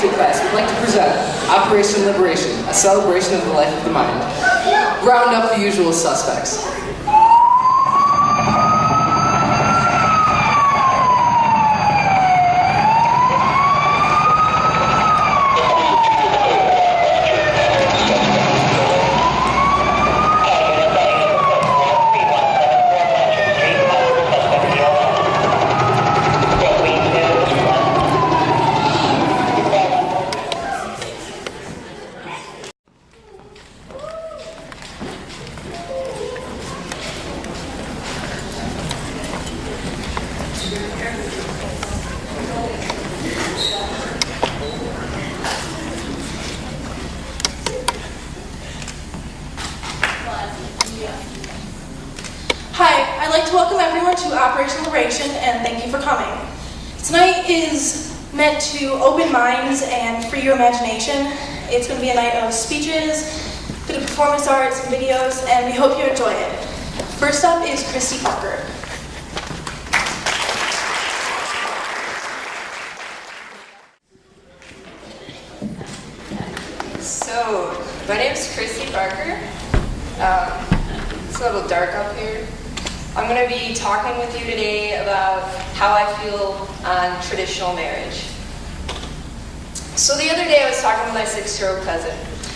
history class would like to present Operation Liberation, a celebration of the life of the mind. Round up the usual suspects. Hi, I'd like to welcome everyone to Operation Liberation and thank you for coming. Tonight is meant to open minds and free your imagination. It's going to be a night of speeches, a bit of performance art, some videos, and we hope you enjoy it. First up is Christy Parker. So, my name is Christy Parker. It's a little dark up here. I'm going to be talking with you today about how I feel on traditional marriage. So the other day I was talking with my 6-year-old cousin.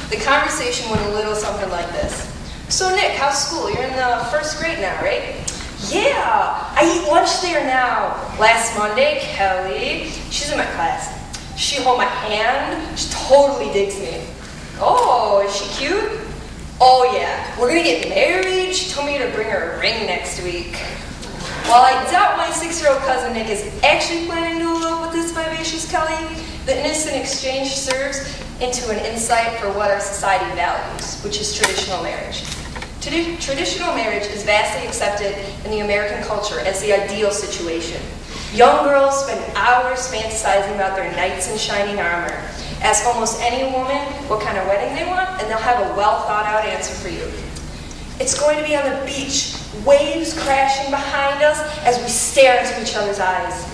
The conversation went a little something like this. So Nick, how's school? You're in the 1st grade now, right? Yeah, I eat lunch there now. Last Monday, Kelly, she's in my class. She held my hand. She totally digs me. Oh, is she cute? Oh yeah, we're gonna get married. She told me to bring her a ring next week. While I doubt my 6-year-old cousin Nick is actually planning to elope with this vivacious Kelly, the innocent exchange serves into an insight for what our society values, which is traditional marriage. Traditional marriage is vastly accepted in the American culture as the ideal situation. Young girls spend hours fantasizing about their knights in shining armor. Ask almost any woman what kind of wedding they want, and they'll have a well-thought-out answer for you. It's going to be on the beach, waves crashing behind us as we stare into each other's eyes.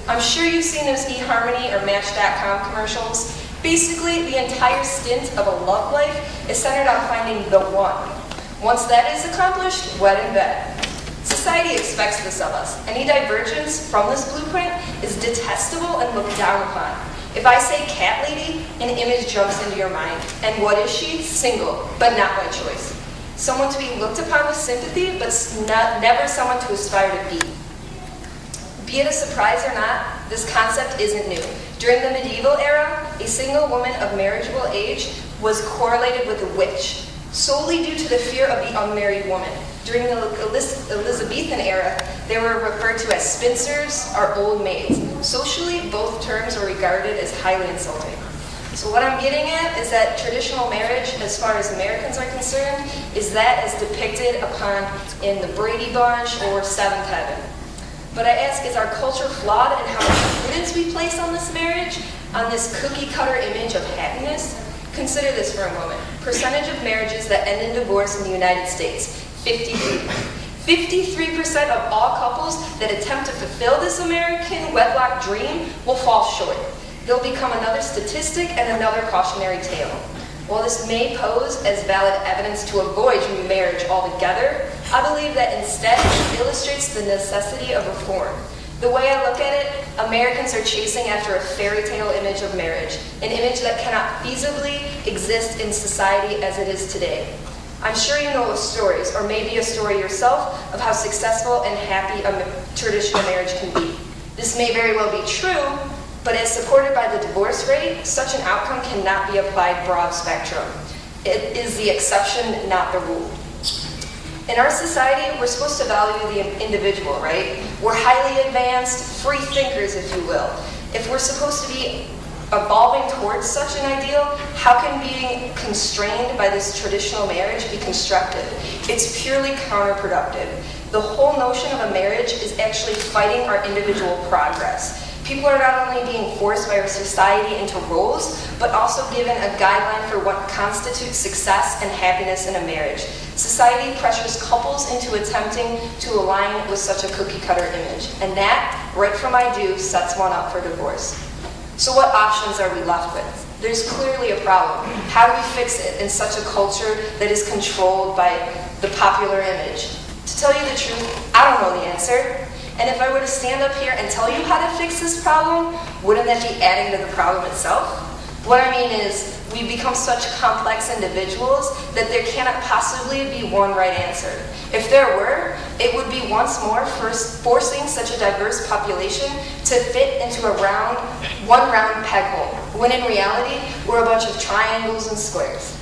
I'm sure you've seen those eHarmony or Match.com commercials. Basically, the entire stint of a love life is centered on finding the one. Once that is accomplished, wed in bed. Society expects this of us. Any divergence from this blueprint is detestable and looked down upon. If I say cat lady, an image jumps into your mind. And what is she? Single, but not by choice. Someone to be looked upon with sympathy, but never someone to aspire to be. Be it a surprise or not, this concept isn't new. During the medieval era, a single woman of marriageable age was correlated with a witch, solely due to the fear of the unmarried woman. During the Elizabethan era, they were referred to as spinsters or old maids. Socially, both terms were regarded as highly insulting. So what I'm getting at is that traditional marriage, as far as Americans are concerned, is that as depicted upon in the Brady Bunch or Seventh Heaven. But I ask, is our culture flawed in how much importance we place on this marriage, on this cookie-cutter image of happiness? Consider this for a moment. Percentage of marriages that end in divorce in the United States, 53%. 53% of all couples that attempt to fulfill this American wedlock dream will fall short. They'll become another statistic and another cautionary tale. While this may pose as valid evidence to avoid marriage altogether, I believe that instead it illustrates the necessity of reform. The way I look at it, Americans are chasing after a fairy tale image of marriage, an image that cannot feasibly exist in society as it is today. I'm sure you know of stories, or maybe a story yourself, of how successful and happy a traditional marriage can be. This may very well be true, but as supported by the divorce rate, such an outcome cannot be applied broad spectrum. It is the exception, not the rule. In our society, we're supposed to value the individual, right? We're highly advanced, free thinkers, if you will. If we're supposed to be evolving towards such an ideal, how can being constrained by this traditional marriage be constructive? It's purely counterproductive. The whole notion of a marriage is actually fighting our individual progress. People are not only being forced by our society into roles, but also given a guideline for what constitutes success and happiness in a marriage. Society pressures couples into attempting to align with such a cookie-cutter image, and that, right from I do, sets one up for divorce. So what options are we left with? There's clearly a problem. How do we fix it in such a culture that is controlled by the popular image? To tell you the truth, I don't know the answer. And if I were to stand up here and tell you how to fix this problem, wouldn't that be adding to the problem itself? What I mean is, we become such complex individuals that there cannot possibly be one right answer. If there were, it would be once more forcing such a diverse population to fit into one round peg hole, when in reality, we're a bunch of triangles and squares.